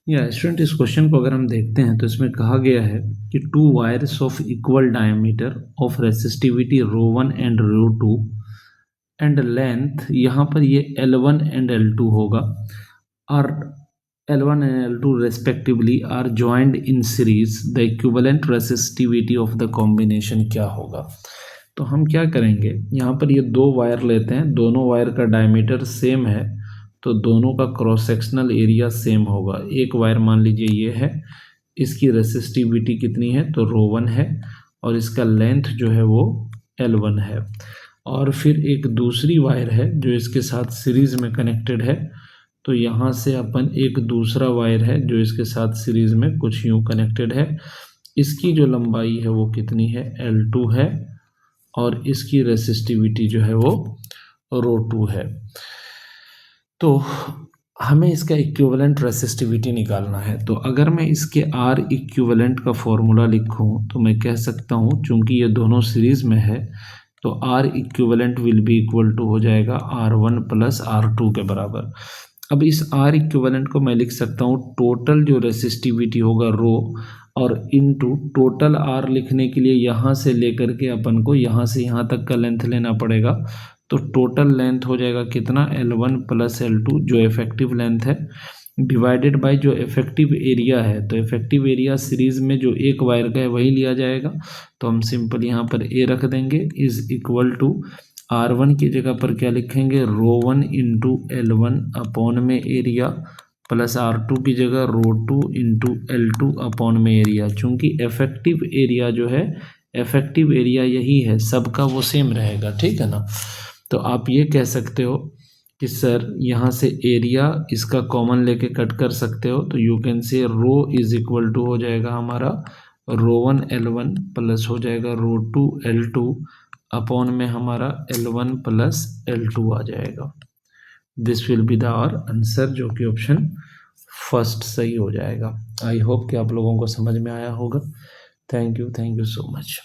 या स्टूडेंट, इस क्वेश्चन को अगर हम देखते हैं तो इसमें कहा गया है कि two wires of equal diameter of resistivity rho 1 and rho 2 and length, यहाँ पर ये L1 एंड L2 होगा, और L1 and L2 respectively are joined in series, the equivalent resistivity of the combination क्या होगा। तो हम क्या करेंगे, यहाँ पर ये दो वायर लेते हैं, दोनों वायर का डायमीटर सेम है तो दोनों का क्रॉस सेक्शनल एरिया सेम होगा। एक वायर मान लीजिए ये है, इसकी रेसिस्टिविटी कितनी है तो रो 1 है, और इसका लेंथ जो है वो L1 है। और फिर एक दूसरी वायर है जो इसके साथ सीरीज में कनेक्टेड है, तो यहाँ से अपन एक दूसरा वायर है जो इसके साथ सीरीज में कुछ यूँ कनेक्टेड है, इसकी जो लंबाई है वो कितनी है L2 है, और इसकी रेसिस्टिविटी जो है वो रो 2 है। तो हमें इसका इक्विवेलेंट रेसिस्टिविटी निकालना है। तो अगर मैं इसके R इक्विवेलेंट का फॉर्मूला लिखूं तो मैं कह सकता हूं, चूंकि ये दोनों सीरीज में है तो R equivalent will be equal to हो जाएगा R1 प्लस R2 के बराबर। अब इस R इक्विवेलेंट को मैं लिख सकता हूँ टोटल जो रेसिस्टिविटी होगा रो, और इनटू टोटल R लिखने के लिए यहाँ से लेकर के अपन को यहाँ से यहाँ तक का लेंथ लेना पड़ेगा। तो टोटल लेंथ हो जाएगा कितना L1 प्लस L2 जो इफेक्टिव लेंथ है, डिवाइडेड बाय जो इफेक्टिव एरिया है। तो इफेक्टिव एरिया सीरीज में जो एक वायर का है वही लिया जाएगा, तो हम सिंपल यहाँ पर A रख देंगे इज इक्वल टू R1 की जगह पर क्या लिखेंगे रो 1 इंटू L1 अपॉन में एरिया, प्लस R2 की जगह रो 2 इंटू L2 अपॉन में एरिया। चूंकि इफेक्टिव एरिया जो है, इफेक्टिव एरिया यही है, सबका वो सेम रहेगा, ठीक है ना। तो आप ये कह सकते हो कि सर यहाँ से एरिया इसका कॉमन लेके कट कर सकते हो, तो you can say row is equal to हो जाएगा हमारा रो 1 L1 प्लस हो जाएगा रो 2 L2 अपॉन में हमारा L1 प्लस L2 आ जाएगा। This will be the our answer, जो कि ऑप्शन फर्स्ट सही हो जाएगा। आई होप कि आप लोगों को समझ में आया होगा। Thank you so much.